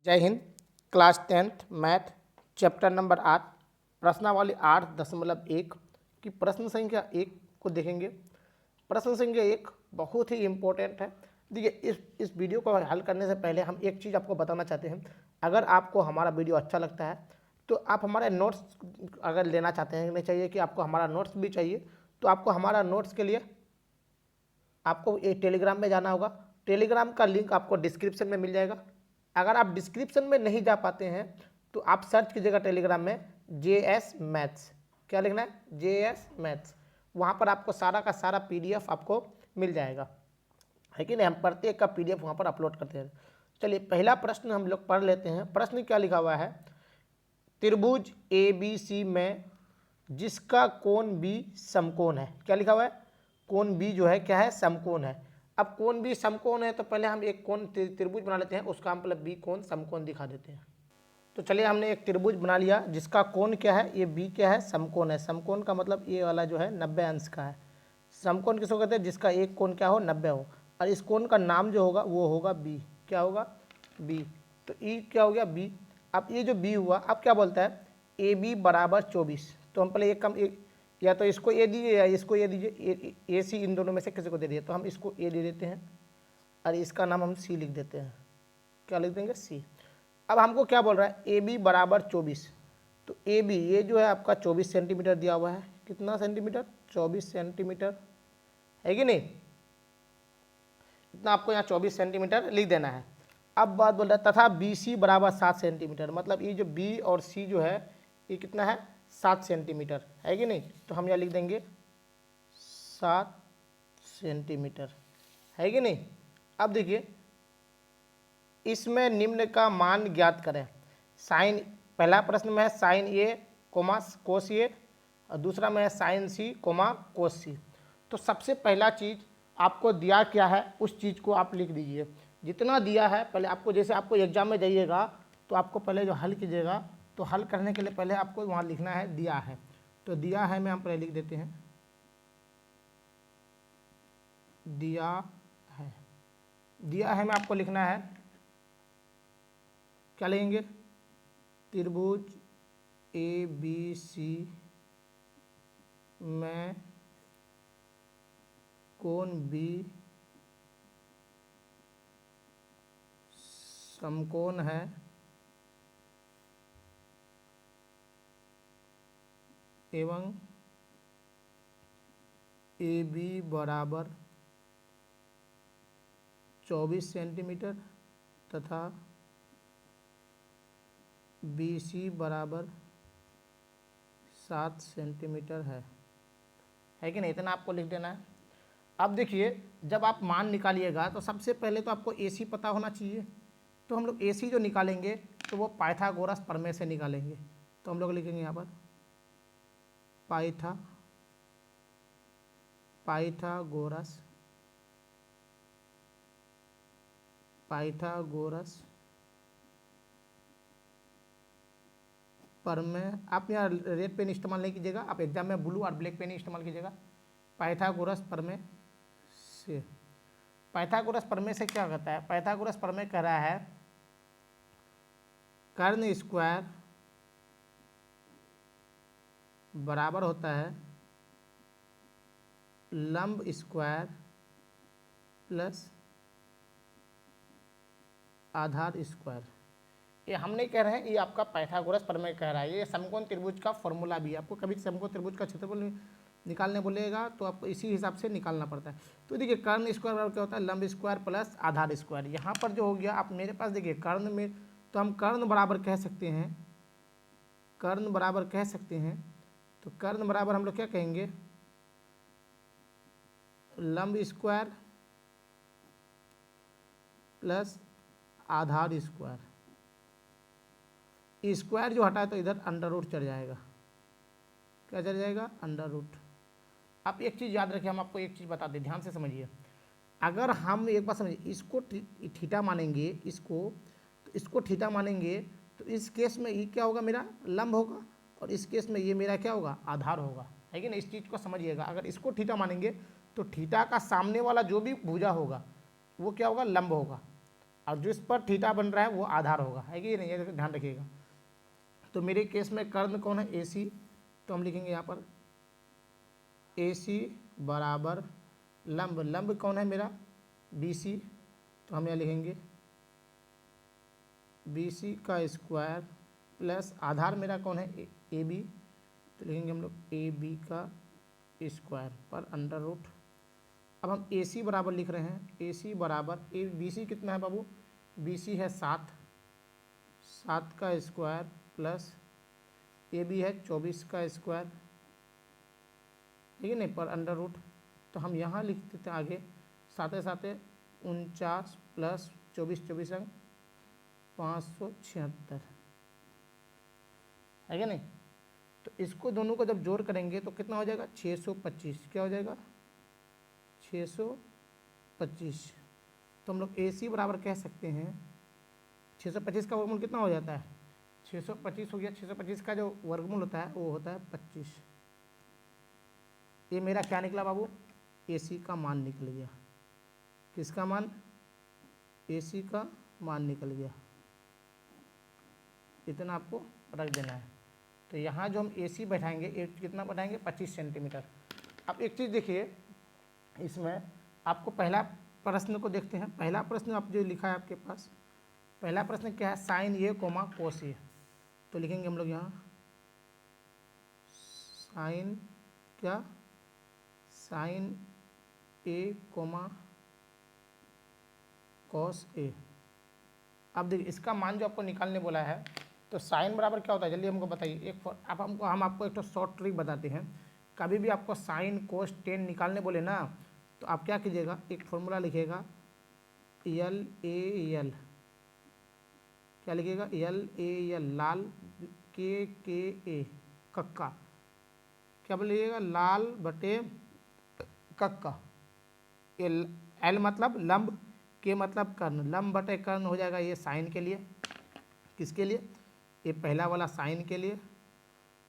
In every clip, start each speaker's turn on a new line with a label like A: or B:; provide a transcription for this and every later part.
A: जय Hind. Class 10th math chapter number 8 प्रश्नावली 8.1 की प्रश्न संख्या 1 को देखेंगे। प्रश्न संख्या 1 बहुत ही इम्पोर्टेंट है। देखिए, इस वीडियो को हल करने से पहले हम एक चीज़ आपको बताना चाहते हैं। अगर आपको हमारा वीडियो अच्छा लगता है तो आप हमारे नोट्स अगर लेना चाहते हैं, नहीं चाहिए कि आपको हमारा नोट्स भी चाहिए, तो आपको हमारा नोट्स के लिए आपको एक टेलीग्राम में जाना होगा। टेलीग्राम का लिंक आपको डिस्क्रिप्शन में मिल जाएगा। अगर आप डिस्क्रिप्शन में नहीं जा पाते हैं तो आप सर्च कीजिएगा टेलीग्राम में JS मैथ्स। क्या लिखना है? JS maths. वहाँ पर आपको सारा का सारा PDF आपको मिल जाएगा, है कि नहीं। हम प्रत्येक का PDF वहाँ पर अपलोड करते हैं। चलिए, पहला प्रश्न हम लोग पढ़ लेते हैं। प्रश्न क्या लिखा हुआ है? त्रिभुज ABC में जिसका कोण B समकोण है। क्या लिखा हुआ है? कोण B जो है क्या है? समकोण है। अब कोण B समकोण है तो पहले हम एक कोण त्रिभुज बना लेते हैं, उसका मतलब B कोण समकोण दिखा देते हैं। तो चलिए, हमने एक त्रिभुज बना लिया जिसका कोण क्या है? ये B क्या है? समकोण है। समकोण का मतलब ये वाला जो है 90 अंश का है। समकोण किसको कहते हैं? जिसका एक कोण क्या हो? 90 हो। और इस कोण का नाम जो होगा वो होगा B। क्या होगा? B। तो E क्या हो गया? B। अब ये जो B हुआ, अब क्या बोलता है? AB बराबर 24। तो हम पहले या तो इसको A दीजिए या इसको A दीजिए। AC इन दोनों में से किसी को दे दिए, तो हम इसको A दे देते हैं और इसका नाम हम C लिख देते हैं। क्या लिख देंगे? C। अब हमको क्या बोल रहा है? AB बराबर 24। तो AB ये जो है आपका 24 सेंटीमीटर दिया हुआ है। कितना सेंटीमीटर? 24 सेंटीमीटर, है कि नहीं। इतना आपको यहाँ 24 सेंटीमीटर लिख देना है। अब बात बोल रहा है तथा BC बराबर 7 सेंटीमीटर। मतलब ये जो B और C जो है ये कितना है? 7 सेंटीमीटर, है कि नहीं। तो हम यहाँ लिख देंगे 7 सेंटीमीटर, है कि नहीं। अब देखिए, इसमें निम्न का मान ज्ञात करें। साइन, पहला प्रश्न में है sine A comma cos A, और दूसरा में है sine C comma cos C। तो सबसे पहला चीज़ आपको दिया क्या है उस चीज़ को आप लिख दीजिए। जितना दिया है पहले आपको, जैसे आपको एग्जाम में जाइएगा तो आपको पहले जो हल कीजिएगा, तो हल करने के लिए पहले आपको वहाँ लिखना है दिया है। तो दिया है में हम पहले लिख देते हैं दिया है। दिया है में आपको लिखना है, क्या लेंगे? त्रिभुज ABC में कोण B समकोण है एवं AB बराबर 24 सेंटीमीटर तथा BC बराबर 7 सेंटीमीटर है कि नहीं। इतना आपको लिख देना है। अब देखिए, जब आप मान निकालिएगा तो सबसे पहले तो आपको AC पता होना चाहिए। तो हम लोग AC जो निकालेंगे तो वो पाइथागोरस प्रमेय से निकालेंगे। तो हम लोग लिखेंगे यहाँ पर पाइथागोरस प्रमेय। आप यहाँ रेड पेन इस्तेमाल नहीं कीजिएगा, आप एग्जाम में ब्लू और ब्लैक पेन ही इस्तेमाल कीजिएगा। पाइथागोरस प्रमेय से, पाइथागोरस प्रमेय से क्या कहता है? पाइथागोरस प्रमेय कह रहा है कर्ण स्क्वायर बराबर होता है लंब स्क्वायर प्लस आधार स्क्वायर। ये हम नहीं कह रहे हैं, ये आपका पाइथागोरस प्रमेय कह रहा है। ये समकोण त्रिभुज का फॉर्मूला भी है। आपको कभी समकोण त्रिभुज का क्षेत्रफल निकालने बोलेगा तो आपको इसी हिसाब से निकालना पड़ता है। तो देखिए, कर्ण स्क्वायर बराबर क्या होता है? लंब स्क्वायर प्लस आधार स्क्वायर। यहाँ पर जो हो गया, आप मेरे पास देखिए कर्ण में, तो हम कर्ण बराबर कह सकते हैं, कर्ण बराबर कह सकते हैं। तो कर्ण बराबर हम लोग क्या कहेंगे? लंब स्क्वायर प्लस आधार स्क्वायर। स्क्वायर जो हटाए तो इधर अंडर रूट चढ़ जाएगा। क्या चढ़ जाएगा? Under root. आप एक चीज़ याद रखिए, हम आपको एक चीज़ बता दें, ध्यान से समझिए। अगर हम एक बात समझिए, इसको थीटा मानेंगे, इसको थीटा मानेंगे, तो इस केस में ये क्या होगा? मेरा लंब होगा, और इस केस में ये मेरा क्या होगा? आधार होगा, है कि नहीं। इस चीज़ को समझिएगा। अगर इसको थीटा मानेंगे तो थीटा का सामने वाला जो भी भुजा होगा वो क्या होगा? लंब होगा। और जिस पर थीटा बन रहा है वो आधार होगा, है कि नहीं, ये ध्यान रखिएगा। तो मेरे केस में कर्ण कौन है, ए सी, तो हम लिखेंगे यहाँ पर ए सी बराबर लंब, लंब कौन है मेरा, बी सी, तो हम यहाँ लिखेंगे बी सी का स्क्वायर प्लस आधार मेरा कौन है, ए बी, तो लिखेंगे हम लोग ए बी का स्क्वायर पर अंडर रूट। अब हम ए सी बराबर लिख रहे हैं, ए सी बराबर ए बी सी कितना है बाबू, बी सी है 7, 7 का स्क्वायर प्लस ए बी है 24 का स्क्वायर, ठीक है नहीं, पर अंडर रूट। तो हम यहाँ लिख देते हैं आगे, साथे साथे 49 प्लस 24, 24 अंक 576, है क्या नहीं। तो इसको दोनों को जब जोड़ करेंगे तो कितना हो जाएगा, 625, क्या हो जाएगा 625। तो हम लोग ए सी बराबर कह सकते हैं 625 का वर्गमूल कितना हो जाता है, 625 हो गया, 625 का जो वर्गमूल होता है वो होता है 25। ये मेरा क्या निकला बाबू, ए सी का मान निकल गया, किसका मान, ए सी का मान निकल गया, इतना आपको रख देना है। तो यहाँ जो हम ए सी बैठाएंगे, कितना बैठाएंगे 25 सेंटीमीटर। अब एक चीज़ देखिए, इसमें आपको पहला प्रश्न को देखते हैं। पहला प्रश्न आप जो लिखा है आपके पास, पहला प्रश्न क्या है, साइन ए कोमा कोस ए, तो लिखेंगे हम लोग यहाँ साइन क्या, sign A coma cos A. अब देखिए इसका मान जो आपको निकालने बोला है, तो साइन बराबर क्या होता है, जल्दी हमको बताइए। हम आपको एक तो शॉर्ट ट्रिक बताते हैं। कभी भी आपको साइन कोस टेन निकालने बोले ना, तो आप क्या कीजिएगा, एक फॉर्मूला लिखिएगा यल ए यल, क्या लिखिएगा, यल ए यल, लाल के ए, कक्का, क्या बोलिएगा, लाल बटे कक्का, एल मतलब लंब, के मतलब कर्ण, लंब बटे कर्ण हो जाएगा ये साइन के लिए, किसके लिए, ये पहला वाला साइन के लिए,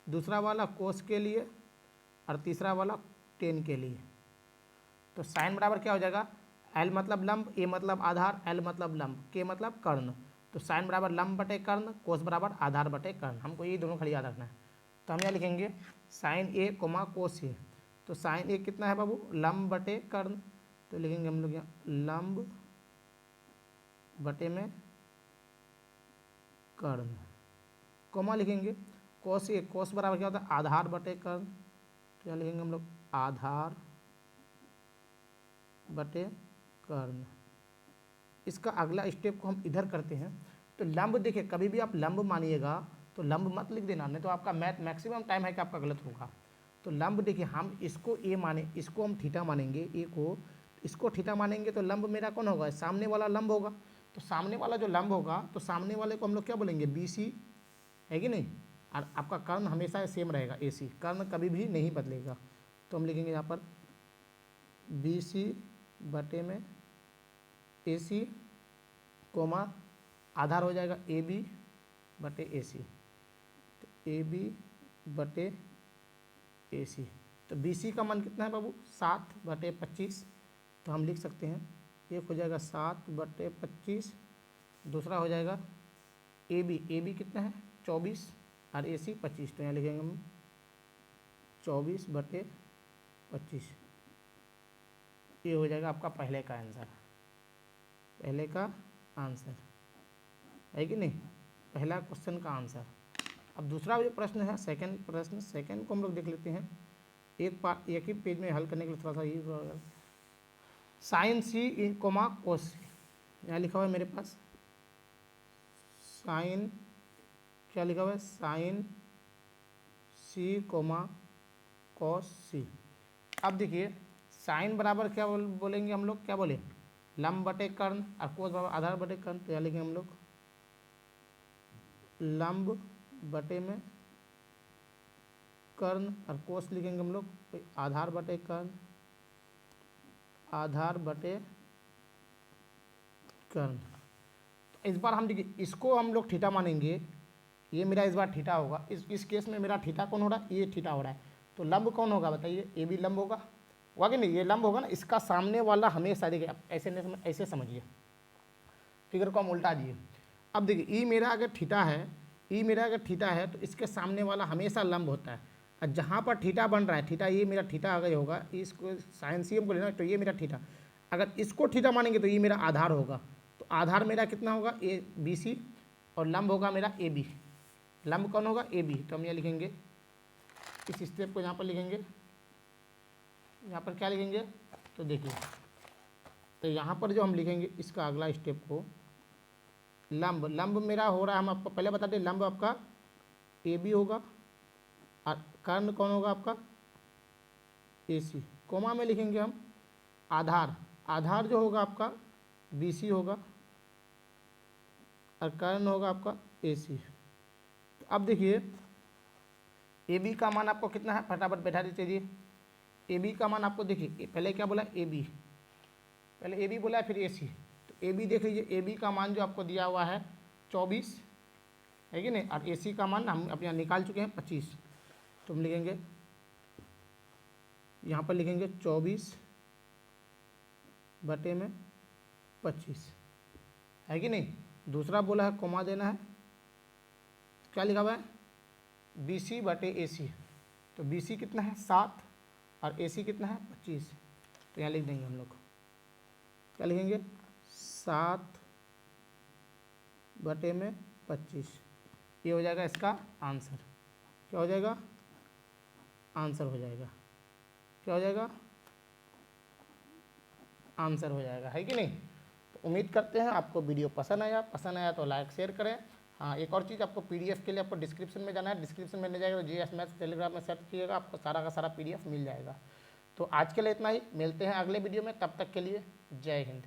A: दूसरा वाला कोस के लिए, और तीसरा वाला टेन के लिए। तो साइन बराबर क्या हो जाएगा, एल मतलब लंब, ए मतलब आधार, एल मतलब लंब, के मतलब कर्ण। तो साइन बराबर लंब बटे कर्ण, कोस बराबर आधार बटे कर्ण, हमको ये दोनों खाली याद रखना है। तो हम यहाँ लिखेंगे साइन ए कोमा कोस ए, तो साइन ए कितना है बाबू, लंब बटे कर्ण, तो लिखेंगे हम लोग यहाँ लंब बटे में कर्ण, कोमा लिखेंगे कोस ए, कोस बराबर क्या होता है, आधार बटे कर्ण, तो यहाँ लिखेंगे हम लोग आधार बटे कर्ण। इसका अगला स्टेप को हम इधर करते हैं। तो लंब देखिए, कभी भी आप लंब मानिएगा तो लंब मत लिख देना, नहीं तो आपका मैक्सिमम टाइम है कि आपका गलत होगा। तो लंब देखिए, हम इसको ए माने, इसको हम थीटा मानेंगे, ए को, इसको थीटा मानेंगे, तो लंब मेरा कौन होगा, सामने वाला लंब होगा। तो सामने वाला जो लंब होगा, तो सामने वाले को हम लोग क्या बोलेंगे, बी सी, है कि नहीं। और आपका कर्ण हमेशा सेम रहेगा, ए सी, कर्ण कभी भी नहीं बदलेगा। तो हम लिखेंगे यहाँ पर बी सी बटे में ए सी कोमा आधार हो जाएगा ए बी बटे ए सी, तो ए बी बटे ए सी। तो बी सी का मान कितना है बाबू, 7 बटे 25, तो हम लिख सकते हैं एक हो जाएगा 7 बटे 25, दूसरा हो जाएगा ए बी कितना है 24, और ए सी 25, तो यहाँ लिखेंगे हम 24 बटे 25। ये हो जाएगा आपका पहले का आंसर, पहले का आंसर, है कि नहीं, पहला क्वेश्चन का आंसर। अब दूसरा जो प्रश्न है, सेकंड प्रश्न, सेकंड को हम लोग देख लेते हैं। एक ही पेज में हल करने के लिए थोड़ा सा ये, साइन सी कोमा कोस सी, यहाँ लिखा हुआ है मेरे पास साइन, क्या लिखा हुआ है, साइन सी कोमा कॉस सी। अब देखिए साइन बराबर क्या बोलेंगे हम लोग, क्या बोले, लंब बटे कर्ण, और कोस बराबर आधार बटे कर्ण, तो यहाँ लिखेंगे हम लोग लंब बटे में कर्ण, और कोस लिखेंगे हम लोग आधार बटे कर्ण, आधार बटे कर्ण। तो इस बार हम देखिए, इसको हम लोग थीटा मानेंगे, ये मेरा इस बार थीटा होगा, इस केस में मेरा थीटा कौन हो रहा है, ये थीटा हो रहा है। तो लंब कौन होगा बताइए, ये भी लंब होगा कि नहीं, ये लंब होगा ना। इसका सामने वाला हमेशा देखिए, ऐसे समझिए, फिगर को हम उल्टा दिए। अब देखिए ई मेरा अगर थीटा है, ई मेरा अगर थीटा है तो इसके सामने वाला हमेशा लंब होता है, और जहाँ पर थीटा बन रहा है, थीटा ये मेरा थीटा अगर होगा, इसको साइन सी एम को लेना तो ये मेरा थीटा, अगर इसको थीटा मानेंगे तो ये मेरा आधार होगा। तो आधार मेरा कितना होगा ए बी सी, और लंब होगा मेरा ए बी। लंब कौन होगा? A B. तो हम यहाँ लिखेंगे, इस स्टेप को यहाँ पर लिखेंगे, यहाँ पर क्या लिखेंगे तो देखिए, तो यहाँ पर जो हम लिखेंगे इसका अगला स्टेप को लंब, लंब मेरा हो रहा है, हम आपको पहले बता दें, लंब आपका ए बी होगा और कर्ण कौन होगा आपका? ए सी। कोमा में लिखेंगे हम आधार, आधार जो होगा आपका बी सी होगा और कर्ण होगा आपका ए सी। तो अब देखिए ए बी का मान आपको कितना है, फटाफट बैठा दीजिए। ए बी का मान आपको देखिए, पहले क्या बोला? ए बी, पहले ए बी बोला है फिर ए सी। तो ए बी देख लीजिए, ए बी का मान जो आपको दिया हुआ है 24 है कि नहीं, और ए सी का मान हम अपने यहाँ निकाल चुके हैं 25। तो हम लिखेंगे, यहाँ पर लिखेंगे 24 बटे में 25 है कि नहीं। दूसरा बोला है कोमा देना है, क्या लिखा हुआ है? बी सी बटे ए सी। तो बी सी कितना है 7 और ए सी कितना है 25। तो यहाँ लिख देंगे हम लोग, क्या लिखेंगे 7 बटे में 25। ये हो जाएगा इसका आंसर। क्या हो जाएगा? आंसर हो जाएगा। क्या हो जाएगा? आंसर हो जाएगा, है कि नहीं। तो उम्मीद करते हैं आपको वीडियो पसंद आया तो लाइक शेयर करें। हाँ, एक और चीज़, आपको पीडीएफ के लिए आपको डिस्क्रिप्शन में जाना है, डिस्क्रिप्शन में नहीं जाएगा तो जीएस मैथ्स टेलीग्राम में सर्च कीजिएगा, आपको सारा का सारा पीडीएफ मिल जाएगा। तो आज के लिए इतना ही, मिलते हैं अगले वीडियो में, तब तक के लिए जय हिंद।